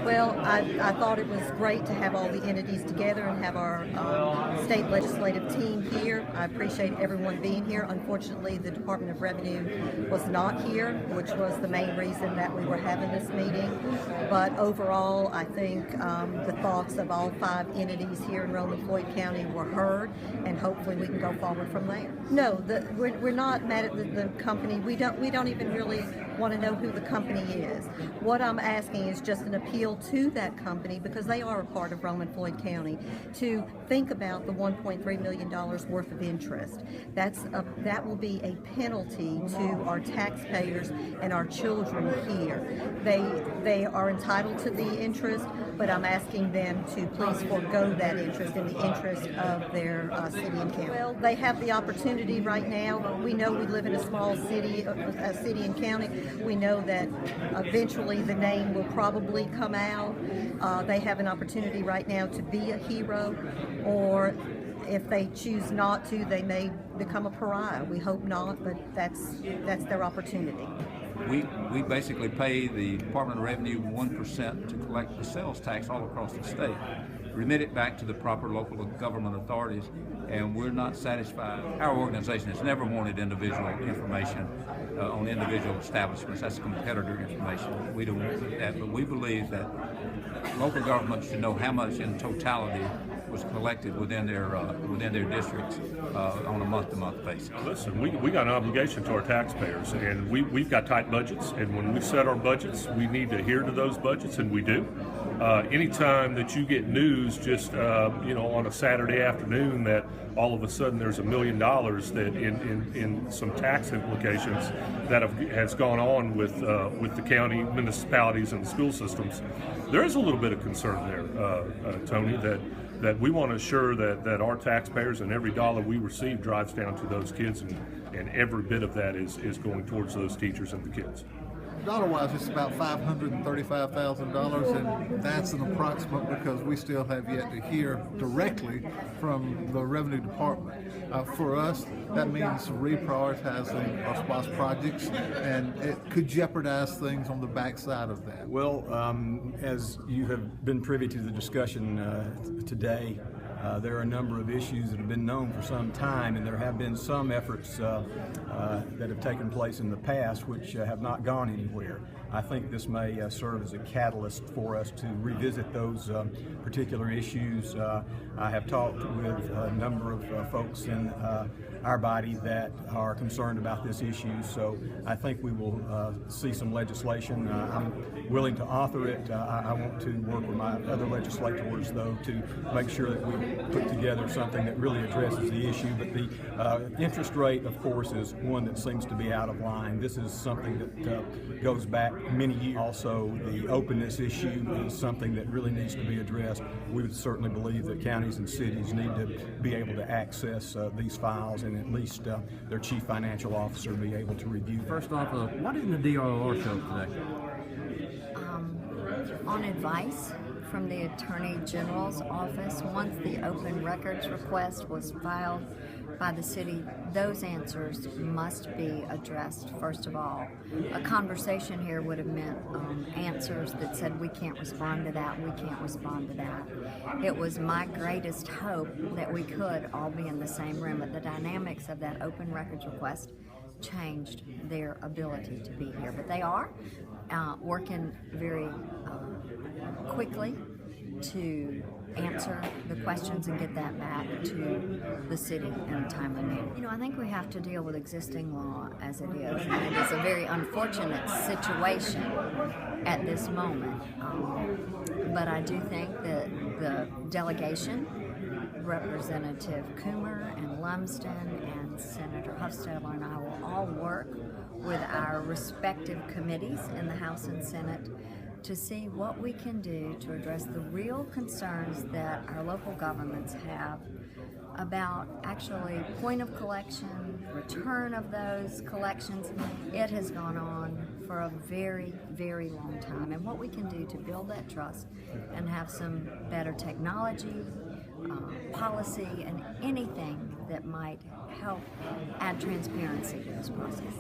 Well, I thought it was great to have all the entities together and have our state legislative team here. I appreciate everyone being here. Unfortunately, the Department of Revenue was not here, which was the main reason that we were having this meeting. But overall, I think the thoughts of all 5 entities here in Roman Floyd County were heard, and hopefully we can go forward from there. No, we're not mad at the company. We don't even really want to know who the company is. What I'm asking is just an appeal to that company, because they are a part of Roman Floyd County, to think about the $1.3 million worth of interest. That will be a penalty to our taxpayers and our children here. They are entitled to the interest, but I'm asking them to please forego that interest in the interest of their city and county. Well, they have the opportunity right now. We know we live in a small city, a city and county. We know that eventually the name will probably come out. They have an opportunity right now to be a hero, or if they choose not to, they may become a pariah. We hope not, but that's their opportunity. We basically pay the Department of Revenue 1% to collect the sales tax all across the state, remit it back to the proper local government authorities, and we're not satisfied. Our organization has never wanted individual information on individual establishments. That's competitor information. We don't want that, but we believe that local governments should know how much in totality was collected within their districts on a month-to-month basis. Listen, we got an obligation to our taxpayers, and we've got tight budgets, and when we set our budgets, we need to adhere to those budgets, and we do. Anytime that you get news just on a Saturday afternoon that all of a sudden there's $1 million that in some tax implications that has gone on with the county, municipalities, and the school systems, there is a little bit of concern there, Tony, that we want to assure that our taxpayers and every dollar we receive drives down to those kids, and every bit of that is going towards those teachers and the kids. Dollar-wise, it's about $535,000, and that's an approximate because we still have yet to hear directly from the Revenue Department. For us, that means reprioritizing our SPOS projects, and it could jeopardize things on the backside of that. Well, as you have been privy to the discussion today, there are a number of issues that have been known for some time, and there have been some efforts that have taken place in the past which have not gone anywhere. I think this may serve as a catalyst for us to revisit those particular issues. I have talked with a number of folks in our body that are concerned about this issue, so I think we will see some legislation. I'm willing to author it. I want to work with my other legislators, though, to make sure that we put together something that really addresses the issue. But the interest rate, of course, is one that seems to be out of line. This is something that goes back many years. Also, the openness issue is something that really needs to be addressed. We would certainly believe that counties and cities need to be able to access these files, and at least their chief financial officer be able to review them. First off, what did the DRR show today? On advice from the Attorney General's office, once the open records request was filed by the city, those answers must be addressed first of all. A conversation here would have meant answers that said we can't respond to that, we can't respond to that. It was my greatest hope that we could all be in the same room, but the dynamics of that open records request changed their ability to be here. But they are working very quickly to answer the questions and get that back to the city in a timely manner. I think we have to deal with existing law as it is, and it is a very unfortunate situation at this moment. But I do think that the delegation, Representative Coomer and Lumsden and Senator Hufstedler and I will all work with our respective committees in the House and Senate to see what we can do to address the real concerns that our local governments have about actually point of collection, return of those collections. It has gone on for a very, very long time, and what we can do to build that trust and have some better technology, policy, and anything that might help add transparency to this process.